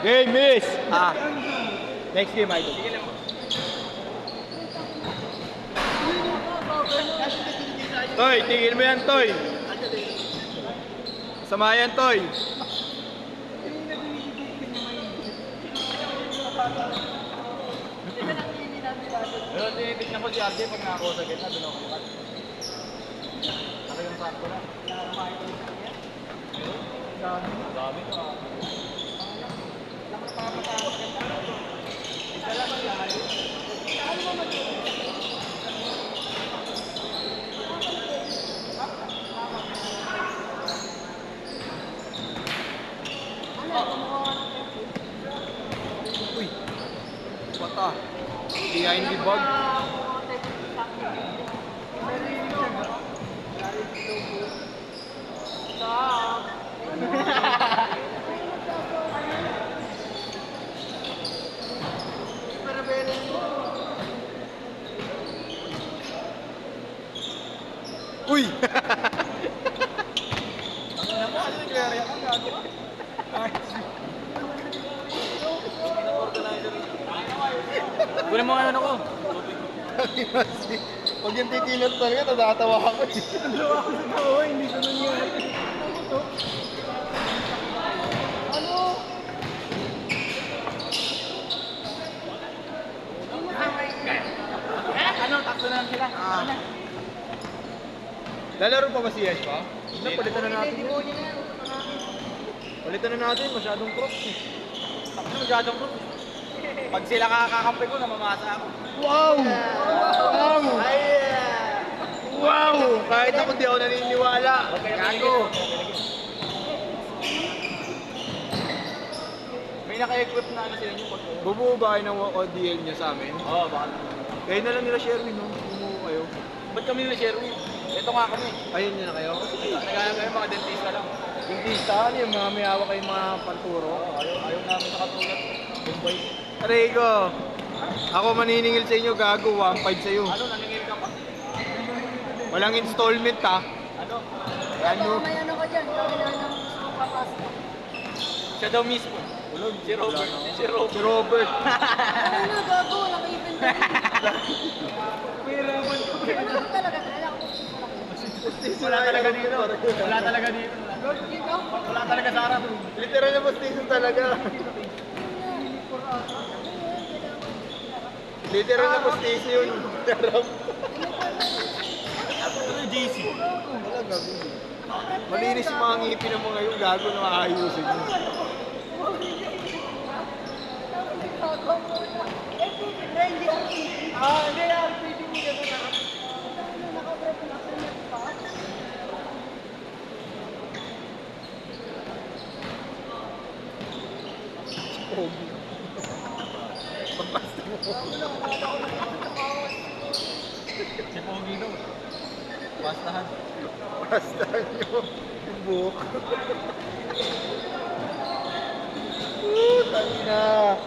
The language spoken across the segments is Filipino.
Game, miss! Next game, idol. Toy, tigil mo yan, Toy. Sama yan, Toy. Pero tinitignan ko si RJ pag nakakuha sa gitna, doon ako bukat. Ako yung sakto na. Dami to ah. Uy, bata. Behind the bag. Uy! Kunin mo nga ano ko. Pag yung titilot talaga, natatawa ako eh. Nalawa ko sa tao, hindi ko nangyari. Ano? Takso na lang sila. Lalaro pa ba si Yesh pa? Palitan na natin yun. Palitan na natin, masyadong cross eh. Takso na masyadong bro. Pag sila kakakampi ko, namamasa ako. Wow! Wow! Wow! Kahit ako di ako naniniwala. Gago! May naka-equip na ano sila nyo pag... Bumuo ba kayo ng ODL niya sa amin? Oo, baka. Kayo na lang nila Sherwin, no? Bumuo kayo. Ba't kami na Sherwin? Ito nga kami. Ayun nyo na kayo. Nagaya kayo mga dentista lang. Yung tista, ano yung mga may hawak kayong mga panturo? Ayaw namin sa katulad. Bombay. Rico, ako maniningil sa inyo, gago, 1.5 sa'yo. Ano, naningil ka pa? Walang installment ha. Ano? Ano? May ano ka dyan, kailangan ng kapasta. Siya daw mismo. Ulog. Si Robert. Si Si Robert. Robert. Ano na, gago, walang inventory. Pahirapan ko. Ano ba talaga? Kailangan ko Wala talaga dito. Wala talaga dito. dito. Wala talaga sa harap. Literal na postation talaga. Literal na postation. Ano JC? Wala, gago. Malinis yung mga ngipin ng mga yung gago na maayusin mo. Hindi ako. Hindi yan. Pwede mo gano'n na. Pogi. Pagpasta mo. Si Pogi daw. Pastahan. Pastahan nyo. Yung buhok. Tayo na.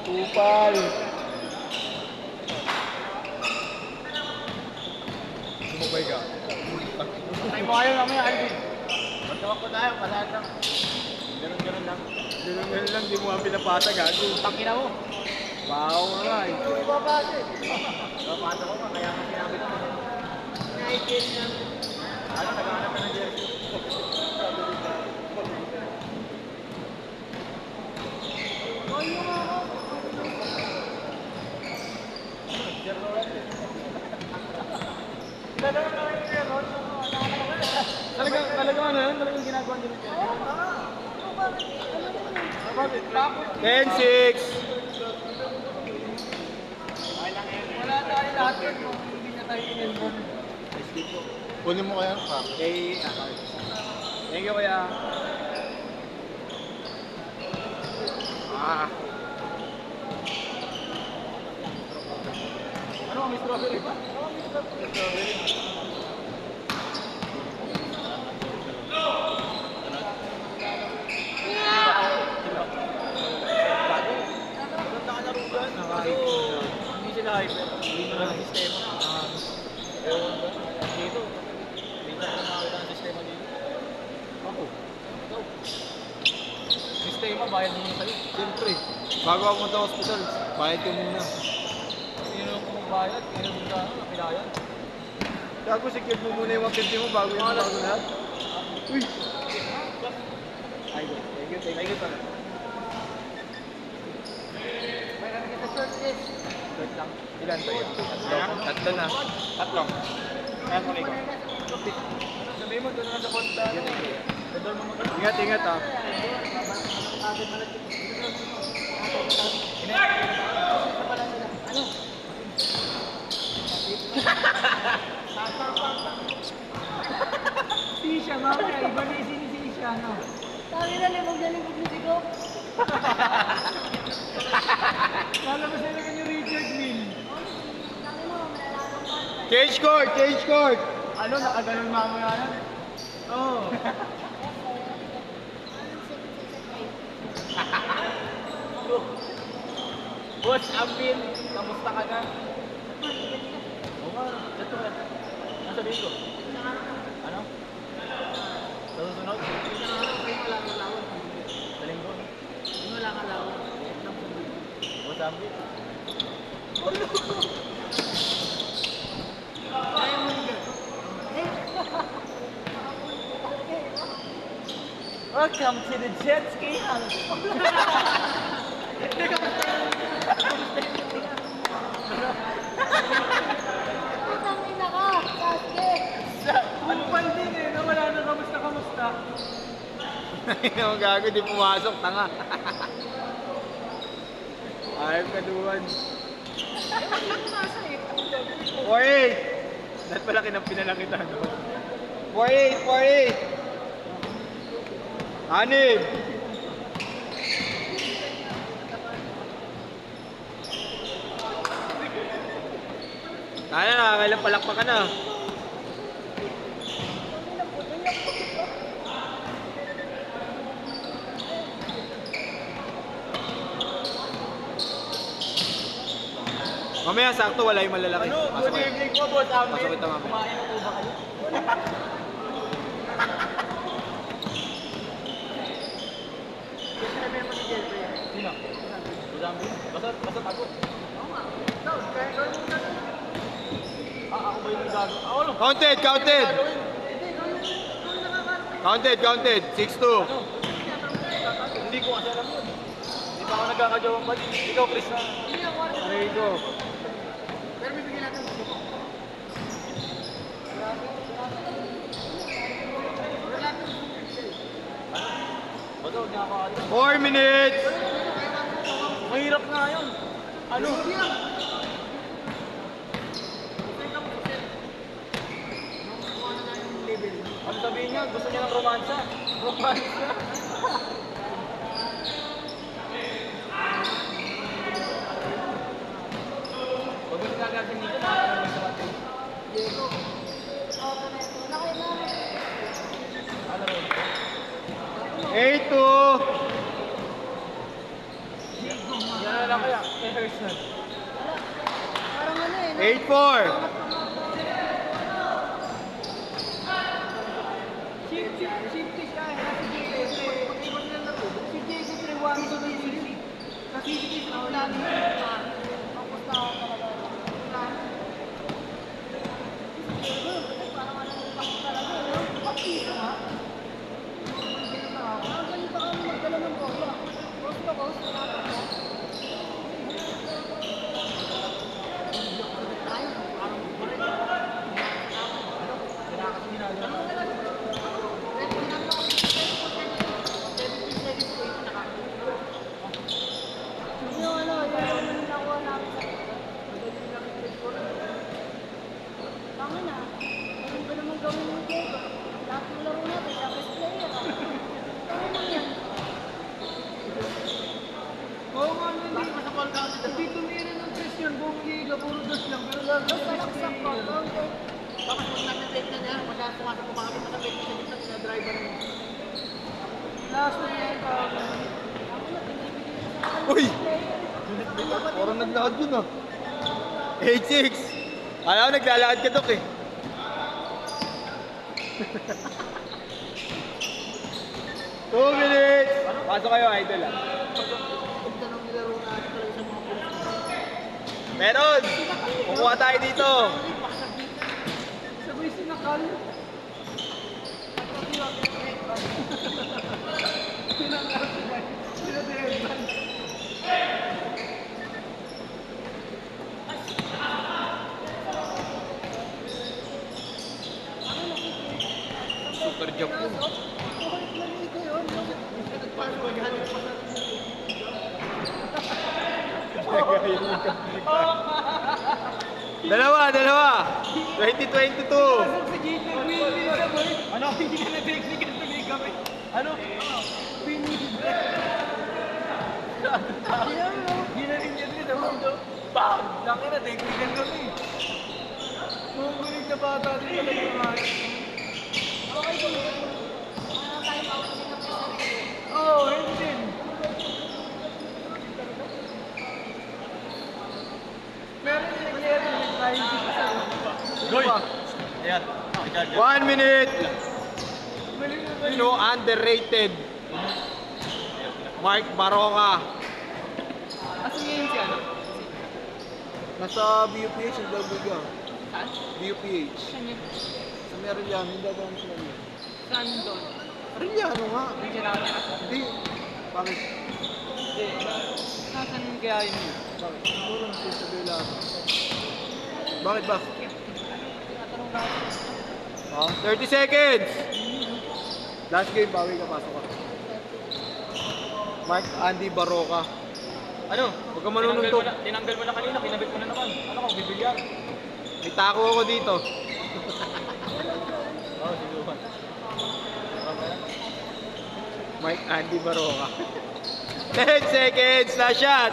Kupal. Sumabay ka. Ay mo kayo namin, Alvin. Magtawag ko tayo, pasahan lang. Ganun-ganun lang. Ganun lang, di mo nga pinapasa, gago. Tangina mo. Wow nga eh. Hindi mo babasa eh. Babasa ko pa, kaya nga sinabi ko. Naikin na. Ano, naghahanap ka ng jersey? Talagang ano yun? Talagang ginagawa nyo rin. Bakit? 10-6. Wala tayo lahat yun kung hindi na tayo in-enroll. Kunin mo kaya? Thank you, kuya. Ano, may strawberry ba? May strawberry. Hindi sila hyper. Hindi na lang sistema. Ewan ba? Dito. Hindi na lang makakita ng sistema dito. Ako. Ikaw. Sistema sistema, bayad muna sa'yo. Siyempre, bago ako punta sa hospital, bayad ka muna. Sino yung magbayad, sino yung sa napilayan. Gago, secure mo muna yung 150 mo bago yung bago lahat. Uy! Ay, thank you pala. Short lang. Ilan to yun? Tatlo na. Tatlo. Ayan mo na ikaw. Sabihin mo, doon na sa konta. Dador mo mag- Ingat, ingat ah. Sisha, mamaya, iba na yung sinisisha, no? Sabi na, libog na libog na sigo. Kala mo sila ka ni Richard Mill. Sabi mo, malalang pa. Cage court! Cage court! Ano, nakaganon mamaya yan? Oo. Boss, Ambin, kamusta ka na? Oo nga, ito na. Ang sabihin ko? Ano? Sa susunod? Sa linggo? Wala ka lang. Boss Ambin? Welcome to the jet ski hunt. Putang ina ka, Sasuke. Ano pa din eh, na wala na kamusta? Ay, naman gago, di pumasok, tanga. Ayaw ka duwan. 48! Dahil pala pinalakita, no? 48! 48! Anib! Kaya na, kailang palakpak ka na. Mamaya sakto, wala yung malalaki. Ano? Pasok Good kayo. evening po, Boss Ambin. Pasok kita mamaya. Kumain na po ba kayo? Sino? Boss Ambin? Basta tago. Ako ba yung gago? Ako lang. Counted, counted! Counted! 6-2. Ano? Hindi ko kasi alam yun. Hindi pa ako nagkakajawang bali. Ikaw, Chris na. Aray ko. Pero bibigyan natin ng sigo. Baga, huwag niya ako alam. 4 minutes! Mahirap nga yun. Ano? Ano sabihin niya? Gusto niya ng romansa. Romansa? Huwag mo nagagasin dito. Nakakaroon sa atin. Diego. Nakay na. Ano rin? 8-2. Yan na lang kaya. Rehearse na. Parang ano eh. 8-4. Shifty siya eh. Kasi Diego. Si Diego Triwano sa Sisi. Kasi Sisi na wala niya. Tapos na ako talaga. Parang ano yung pakit talaga. Pakit ha? Ang galing pa kami magdala ng bola. Coast to coast. Yung ano, yung nakuha namin sa tama na. Ganun ba naman gawin mo Diego? Lahat ng laro natin, siya best player. Tama lang yan. Oo nga, hindi pa sa Paul County. Hindi tumira ng Christian buong liga. Puro dos lang. Pero lalo Basta laksak ko. Okay. bakit pag nag-take na niya, pagka pumasok ko makakita na pwede siya dito, driver na. Last na yan. Tama na, binibigyan na sa Uy! player. Parang naglakad yun ah. 8-6. Alam ko, naglalakad ka, Dok eh. Two minutes! Ano? Pasok kayo, idol ah. Ganda ng nilaro natin talaga sa mga pulis. Meron! Kukuha tayo dito. Sabay sinakal. Sinakal. Sinadehan. Super joke yun. Dalawa. 2022. Pasok si Jake nag-win-win na boy. Ano? Hindi ka na technical tuloy kami. Ano? Win-win. Ginaling niya din ako. Bang! Laki na technical kami. Mumulig na bata din talaga yung mga. Okay ko. Oo, yun din. Meron yung nag-iari yung trying to sa Goy! Ayan. Richard. 1 minute. Mali mo ba? You know, underrated. Mark Baroka. Asan ngayon si ano? Nasa BUPH, yung Dalbuga. Saan? BUPH. Saan yun? Sa Meridian, hindi dadaan sila niya. Saan yun doon? Meridiano nga. Hindi siya nakatira. Hindi. Bakit? Hindi. Nasaan yun kaya yun yun? Bakit? Siguro nasa Isabela. Bakit ba? Tinatanong natin. Oh, 30 seconds! Last game, bawi ka, pasok ka. Mark Andy Baroka. Ano? Huwag ka manununtok. Tinanggal mo na kanina, kinabit mo na naman. Ano ka, bibilyar? May tako ako dito. Oo, siguro. Mark Andy Baroka. 10 seconds, last shot!